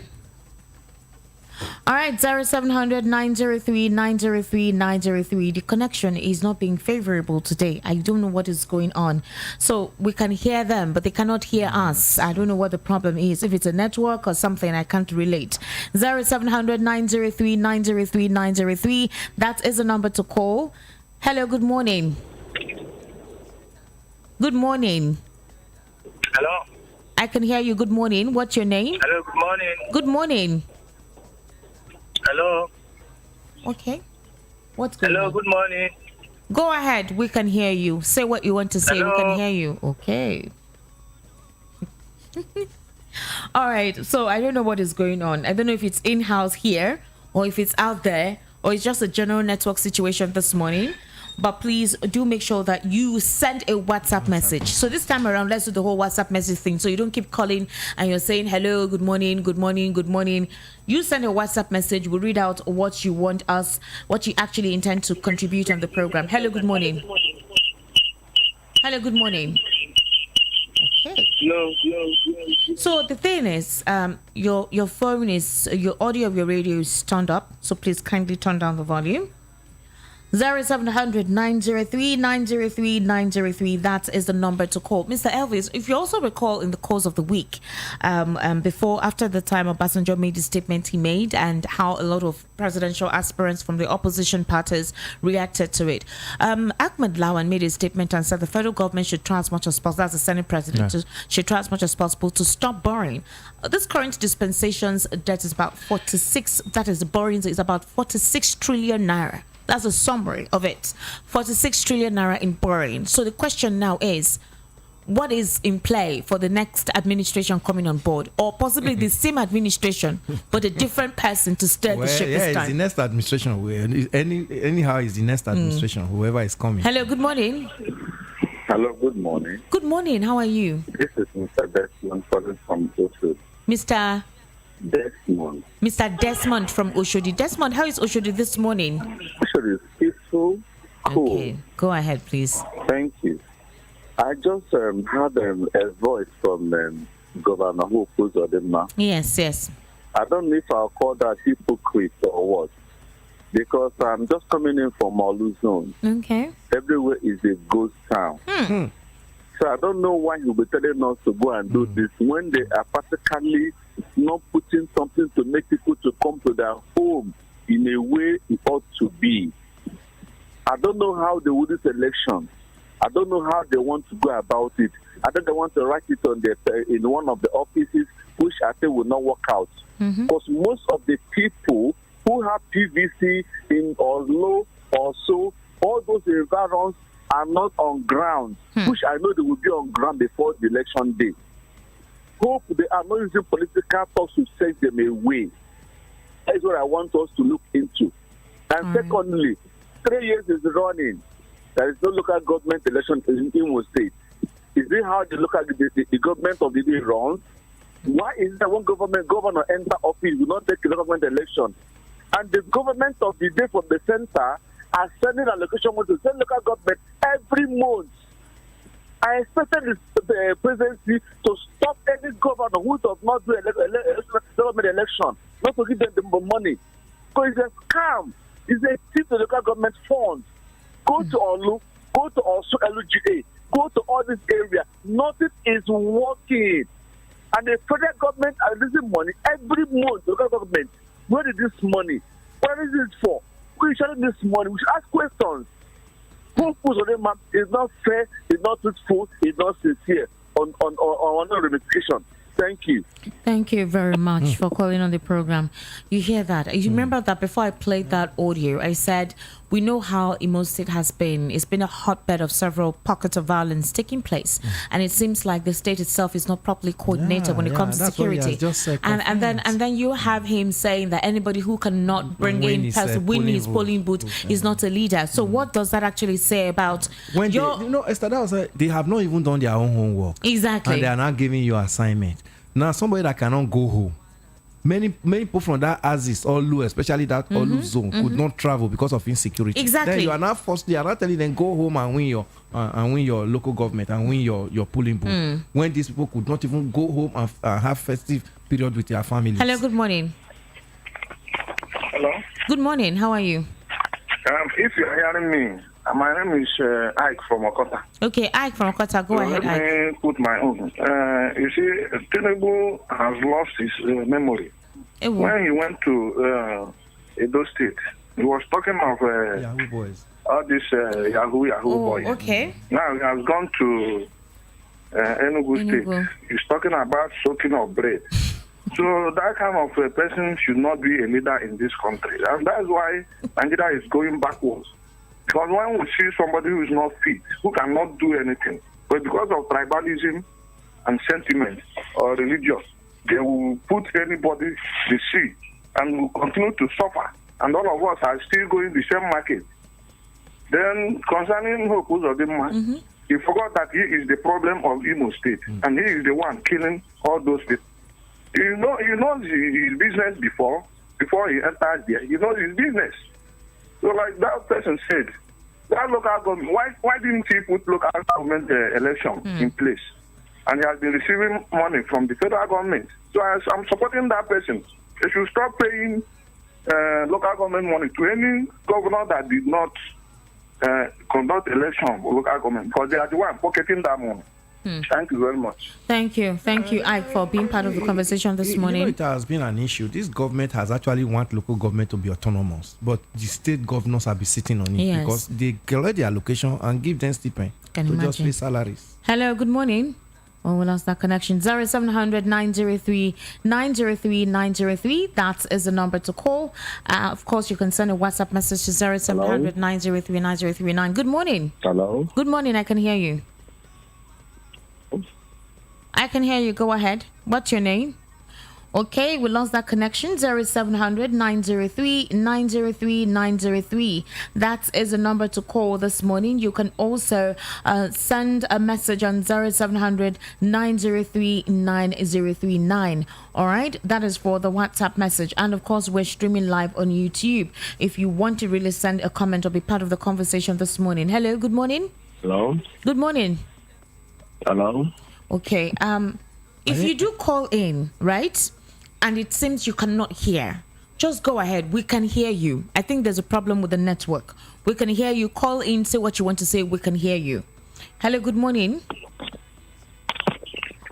All right, 0700 903 903 903. The connection is not being favorable today. I don't know what is going on. So we can hear them, but they cannot hear us. I don't know what the problem is. If it's a network or something, I can't relate. 0700 903 903 903. That is the number to call. Hello, good morning. Good morning. Hello. I can hear you. Good morning. What's your name? Hello. Good morning. Good morning. Hello. Okay. What's going Hello. on? Good morning. Go ahead. We can hear you. Say what you want to say. We Hello. can hear you. Okay. All right. So I don't know what is going on. I don't know if it's in-house here or if it's out there or it's just a general network situation this morning. But please do make sure that you send a WhatsApp message. So this time around, let's do the whole WhatsApp message thing. So you don't keep calling and you're saying, hello, good morning, good morning, good morning. You send a WhatsApp message. We'll read out what you want us, what you actually intend to contribute on the program. Hello, good morning. Hello, good morning. Okay. So the thing is, your phone is, your audio of your radio is turned up. So please kindly turn down the volume. 0700 903 903 903. That is the number to call. Mr. Elvis, if you also recall in the course of the week, after the time Obasanjo made the statement he made and how a lot of presidential aspirants from the opposition parties reacted to it, Ahmed Lawan made a statement and said the federal government should try as much as possible, as the Senate president, should try as much as possible to stop borrowing. This current dispensation's debt is about 46, that is the borrowing is about 46 trillion naira. That's a summary of it. 46 trillion naira in borrowing. So the question now is, what is in play for the next administration coming on board, or possibly the same administration but a different person to steer the ship this time? It's the next administration. Anyhow, it's the next administration, whoever is coming. Hello, good morning. Hello, good morning. Good morning. How are you? This is Mr. Desmond calling from Oshodi. Mr. Desmond from Oshodi. Desmond, how is Oshodi this morning? Oshodi is peaceful, cool. Okay, go ahead, please. Thank you. I just had a voice from Governor Uzodinma. Yes. I don't know if I'll call that hypocrite or what, because I'm just coming in from Olu Zone. Okay. Everywhere is a ghost town. So I don't know why he'll be telling us to go and do this when they are practically not putting something to make people to come to their home in a way it ought to be. I don't know how they will do this election. I don't know how they want to go about it. I think they want to write it on in one of the offices, which I think will not work out. Because most of the people who have PVC in Oslo or so all those environs are not on ground, which I know they will be on ground before the election day. Hope they are not using political talks to take them away. That is what I want us to look into. And secondly, 3 years is running. There is no local government election in Imo State. Is it how the government of the day runs? Why is there one governor enter office, do not take a government election? And the government of the day from the center are sending allocation to the local government every month. I expected the presidency to stop any governor who does not do government election, not to give them the money. Because it's a scam. It's a thief to local government funds. Go to Olu, go to also LUGA, go to all this area. Nothing is working. And the federal government are losing money every month. The local government, where is this money? What is it for? Who is sharing this money? We should ask questions. Who puts on the map is not fair, is not truthful, is not sincere on ramification. Thank you. Thank you very much for calling on the program. You hear that? You remember that before I played that audio, I said we know how Imo State has been. It's been a hotbed of several pockets of violence taking place, and it seems like the state itself is not properly coordinated when it comes to security. And then you have him saying that anybody who cannot bring in win his polling booth is not a leader. So what does that actually say about when Esther, they have not even done their own homework. Exactly. And they are not giving you assignment. Now somebody that cannot go home. Many people from that Axis or Lu, especially that Olu zone, could not travel because of insecurity. Exactly. Then you are not forced. They are not telling them go home and win your local government and win your polling booth. When these people could not even go home and have festive period with their families. Hello. Good morning. Hello. Good morning. How are you? If you are hearing me, my name is Ike from Okota. Okay, Ike from Okota. Go ahead, Ike. Let me put my own. You see, Tinubu has lost his memory. When he went to Edo State, he was talking of Yahoo boys. All these Yahoo boys. Okay. Now he has gone to Enugu State. He's talking about soaking of bread. So that kind of a person should not be a leader in this country. And that's why Nigeria is going backwards. Because when we see somebody who is not fit, who cannot do anything, but because of tribalism and sentiment or religious, they will put anybody they see and will continue to suffer. And all of us are still going the same market. Then concerning Hope Uzodinma, he forgot that he is the problem of Imo State, and he is the one killing all those people. You know his business before he entered there. He knows his business. So like that person said, that local government, why didn't he put local government election in place? And he has been receiving money from the federal government. So I'm supporting that person. They should stop paying local government money to any governor that did not conduct election for local government, because they are the one pocketing that money. Thank you very much. Thank you, Ike, for being part of the conversation this morning. It has been an issue. This government has actually want local government to be autonomous, but the state governors have been sitting on it because they collect the allocation and give them stipend just pay salaries. Hello, good morning. Oh, we lost that connection. 0700 903 903 903. That is the number to call. Of course, you can send a WhatsApp message to 0700 903 9039. Good morning. Hello. Good morning. I can hear you. I can hear you. Go ahead. What's your name? Okay, we lost that connection. 0700 903 903 903. That is the number to call this morning. You can also send a message on 0700 903 9039. All right, that is for the WhatsApp message. And of course, we're streaming live on YouTube. If you want to really send a comment or be part of the conversation this morning. Hello, good morning. Hello. Good morning. Hello. Okay. If you do call in, right, and it seems you cannot hear, just go ahead. We can hear you. I think there's a problem with the network. We can hear you. Call in, say what you want to say. We can hear you. Hello, good morning.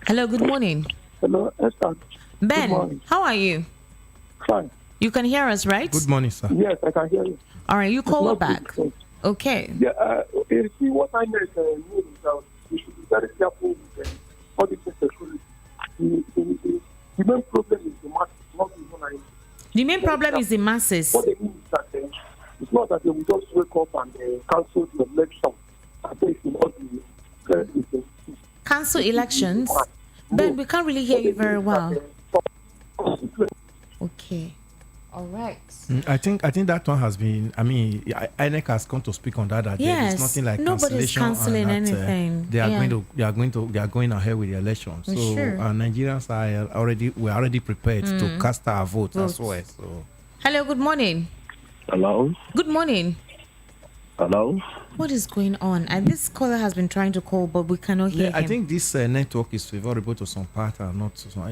Hello, good morning. Hello, Esther. Ben, how are you? Fine. You can hear us, right? Good morning, sir. Yes, I can hear you. All right, you call back. Okay. Yeah, you see what I meant is that we should be very careful with all this security. The main problem is the masses, not even. The main problem is the masses. What they mean is that It's not that they will just wake up and cancel the election. I think it will not be cancel elections. Ben, we can't really hear you very well. Okay. All right. I think that one has been. I mean, INEC has come to speak on that. Yes. There's nothing like nobody's canceling anything. They are going ahead with the election. So sure. Nigerians we're already prepared to cast our vote as well. So. Hello. Good morning. Hello. Good morning. Hello. What is going on? And this caller has been trying to call, but we cannot hear him. I think this network is favorable to some part and not to some.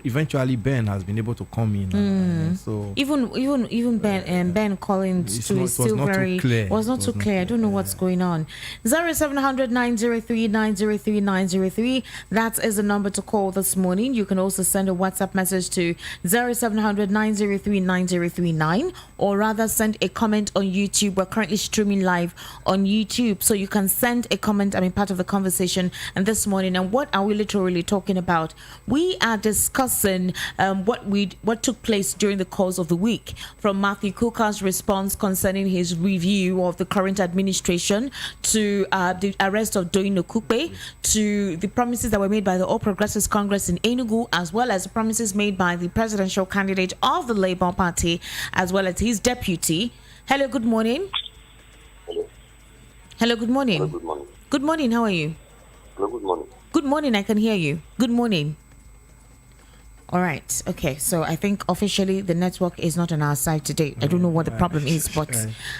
Eventually Ben has been able to come in. So even Ben calling too is still very clear. Was not too clear. I don't know what's going on. 0700-903-903-903. That is the number to call this morning. You can also send a WhatsApp message to 0700-903-9039, or rather send a comment on YouTube. We're currently streaming live on YouTube, so you can send a comment, part of the conversation. And this morning, and what are we literally talking about? We are discussing what took place during the course of the week, from Matthew Kuka's response concerning his review of the current administration, to the arrest of Doyin Okupe, to the promises that were made by the All Progressives Congress in Enugu, as well as the promises made by the presidential candidate of the Labour Party, as well as his deputy. Hello, good morning. Hello, good morning. Hello, good morning. Good morning, how are you? Hello, good morning. Good morning, I can hear you. Good morning. All right, okay, so I think officially the network is not on our side today. I don't know what the problem is, but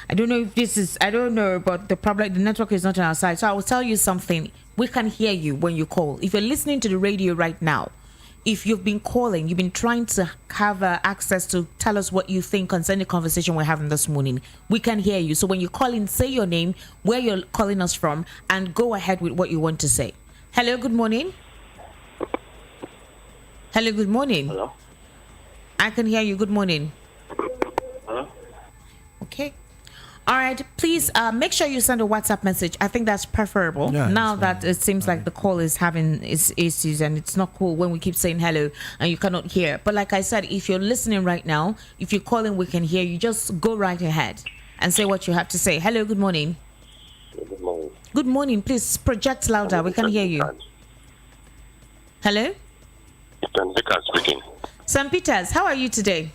I don't know if this is, I don't know, but the network is not on our side. So I will tell you something. We can hear you when you call. If you're listening to the radio right now, if you've been calling, you've been trying to have access to tell us what you think concerning the conversation we're having this morning, we can hear you. So when you call in, say your name, where you're calling us from, and go ahead with what you want to say. Hello, good morning. Hello, good morning. Hello. I can hear you. Good morning. Hello. Okay. All right, please make sure you send a WhatsApp message. I think that's preferable. Now that it seems like the call is having its issues, and it's not cool when we keep saying hello and you cannot hear. But like I said, if you're listening right now, if you're calling, we can hear you. Just go right ahead and say what you have to say. Hello, good morning. Good morning. Good morning. Please project louder. We can hear you. Hello? St. Vicar speaking. St. Peter's, how are you today?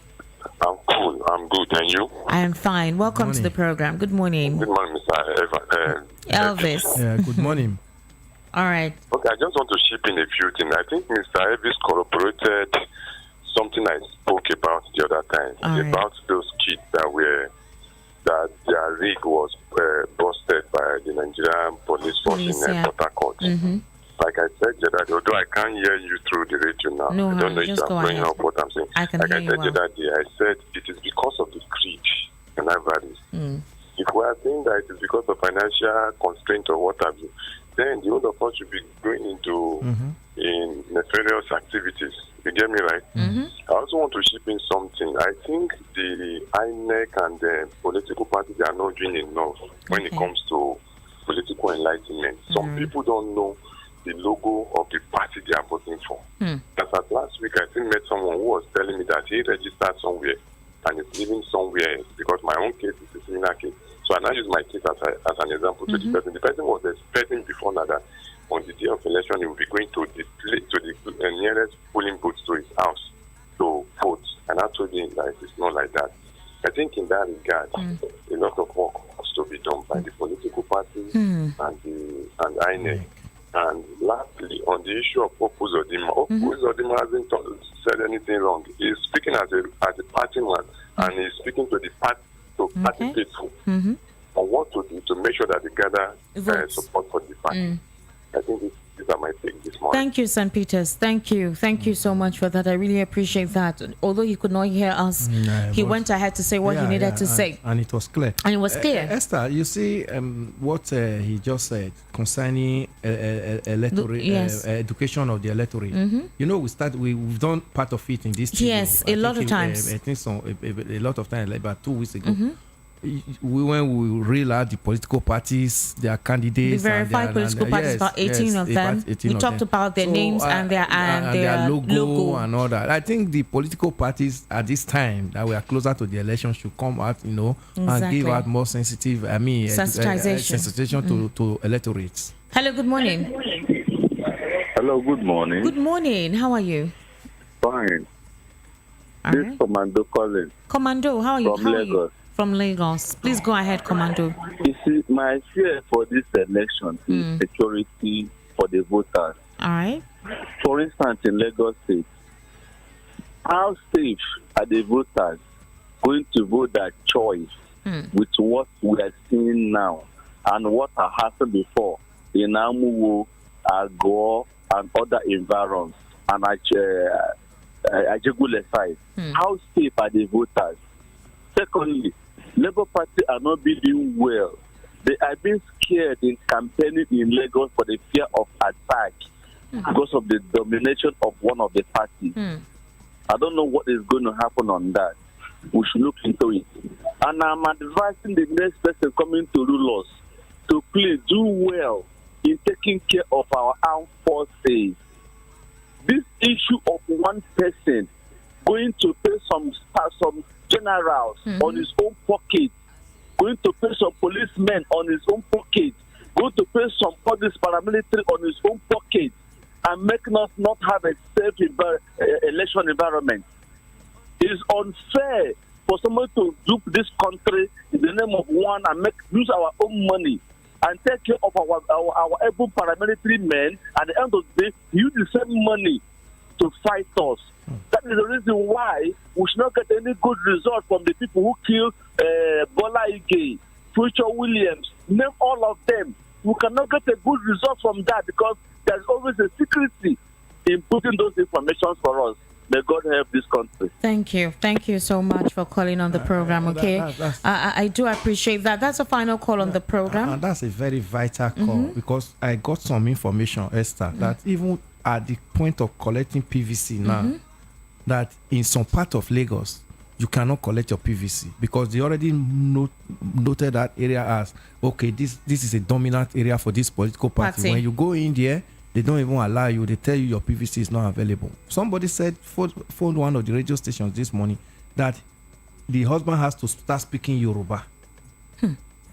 I'm cool. I'm good. And you? I am fine. Welcome to the program. Good morning. Good morning, Mr. Elvis. Yeah, good morning. All right. Okay, I just want to chip in a few things. I think Mr. Elvis corroborated something I spoke about the other time, about those kids that their rig was busted by the Nigerian police force in Port Harcourt. Mm-hmm. Like I said, Jeddah, although I can't hear you through the radio now, I don't know if you're blowing up what I'm saying. I can hear you well. Jeddah, I said it is because of the greed and avarice. If we are saying that it is because of financial constraint or what have you, then the whole of us should be going into in nefarious activities. You get me right? I also want to chip in something. I think the INEC and the political parties are not doing enough when it comes to political enlightenment. Some people don't know the logo of the party they are voting for. As at last week, I think met someone who was telling me that he registered somewhere and is living somewhere, because my own case is a similar case. So I now use my case as an example to the person. The person was expecting before now that on the day of election he will be going to the nearest polling booth to his house to vote. And I told him that it's not like that. I think in that regard, a lot of work has to be done by the political parties and INEC. And lastly, on the issue of Opus Odima, Opus Odima hasn't said anything wrong. He's speaking as a party man, and he's speaking to the party, party faithful on what to do to make sure that they gather support for the party. I think these are my take this morning. Thank you, St. Peter's. Thank you so much for that. I really appreciate that. Although he could not hear us, he went ahead to say what he needed to say, and it was clear. Esther, you see what he just said concerning education of the electorate. You know, we've done part of it in this. Yes, a lot of times. I think so. A lot of times, like about 2 weeks ago. when we reel out the political parties, their candidates, the verified political parties, yes, about 18 of them. 18 we of talked them. about their names and their logo and all that. I think the political parties at this time that we are closer to the election should come out, and give out more sensitive, sensitization to electorates. Hello, good morning. Hello, good morning. Good morning. How are you? Fine. This is Commando calling. Commando, how are you? From Lagos. From Lagos. Please go ahead, Commando. You see, my fear for this election is security for the voters. All right. For instance, in Lagos State, how safe are the voters going to vote their choice with what we are seeing now and what has happened before in Amuwo, Agor, and other environs, and Ajegule side? How safe are the voters? Secondly, Labour Party are not doing well. They are being scared in campaigning in Lagos for the fear of attack because of the domination of one of the parties. I don't know what is going to happen on that. We should look into it. And I'm advising the next person coming to rule us to please do well in taking care of our armed forces. This issue of one person going to pay some generals on his own pocket, going to pay some policemen on his own pocket, going to pay some other paramilitary on his own pocket, and making us not have a safe election environment. It is unfair for someone to dupe this country in the name of one and use our own money and take care of our able paramilitary men. At the end of the day, use the same money to fight us. That is the reason why we should not get any good result from the people who killed Bola Ige, Future Williams, name all of them. We cannot get a good result from that because there's always a secrecy in putting those information for us. May God help this country. Thank you. Thank you so much for calling on the program, okay? I do appreciate that. That's a final call on the program. And that's a very vital call because I got some information, Esther, that even at the point of collecting PVC now, that in some part of Lagos, you cannot collect your PVC because they already noted that area as, okay, this is a dominant area for this political party. When you go in there, they don't even allow you. They tell you your PVC is not available. Somebody said, phoned one of the radio stations this morning, that the husband has to start speaking Yoruba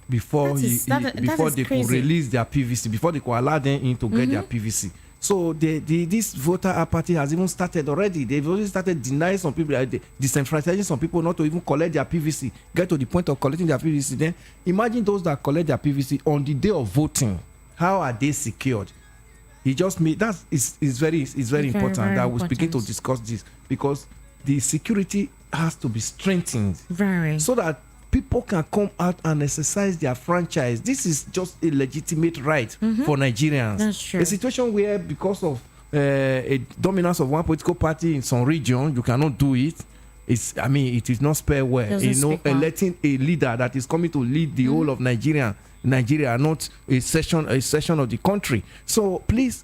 before they could release their PVC, before they could allow them in to get their PVC. So this voter apathy has even started already. They've already started denying some people, disenfranchising some people not to even collect their PVC, get to the point of collecting their PVC. Then imagine those that collect their PVC on the day of voting. How are they secured? He just made that is very important very that we begin to discuss this because the security has to be strengthened so that people can come out and exercise their franchise. This is just a legitimate right for Nigerians. That's true. A situation where because of a dominance of one political party in some region, you cannot do it. It is not spare well. Electing a leader that is coming to lead the whole of Nigeria, not a section of the country. So please,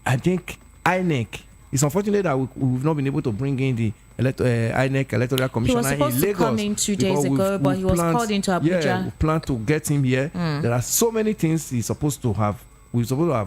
I think INEC. It's unfortunate that we've not been able to bring in the INEC Electoral Commissioner in Lagos. He was supposed to come in 2 days ago, but he was called into Abuja. Yeah, we plan to get him here. There are so many things we're supposed to have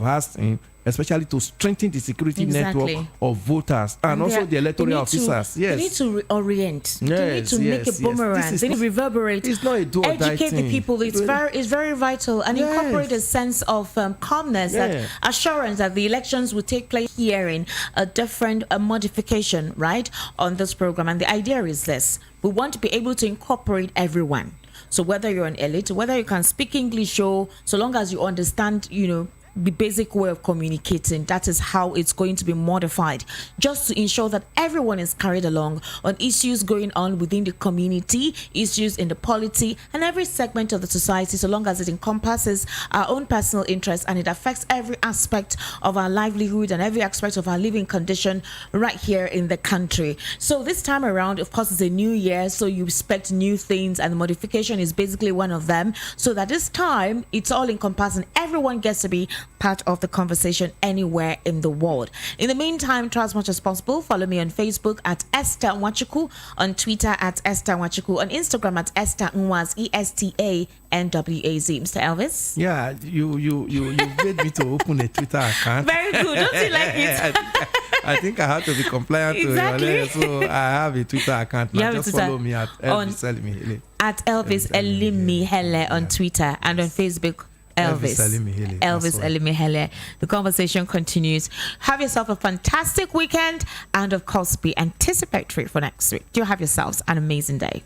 asked him, especially to strengthen the security network of voters and also the electoral officers. They need to reorient. They need to make a boomerang. They need to reverberate. It's not a educate the people. It's very vital and incorporate a sense of calmness, that assurance that the elections will take place here in a different modification, right, on this program. And the idea is this: we want to be able to incorporate everyone. So whether you're an elite, whether you can speak English, so long as you understand, the basic way of communicating, that is how it's going to be modified, just to ensure that everyone is carried along on issues going on within the community, issues in the polity, and every segment of the society, so long as it encompasses our own personal interests and it affects every aspect of our livelihood and every aspect of our living condition right here in the country. So this time around, of course, it's a new year, so you expect new things, and the modification is basically one of them, so that this time it's all encompassing. Everyone gets to be part of the conversation anywhere in the world. In the meantime, try as much as possible. Follow me on Facebook at Esther Nwachuku, on Twitter at Esther Nwachuku, on Instagram at Esther Nwaz, ESTANWAZ. Mr. Elvis? Yeah, you made me to open a Twitter account. Very good. Don't you like it? I think I have to be compliant exactly. to your so I have a Twitter account. Now just follow me at Elvis Elimihele. At Elvis Elimihele on Twitter and on Facebook. Elvis Elimihele. The conversation continues. Have yourself a fantastic weekend, and of course be anticipatory for next week. Do have yourselves an amazing day.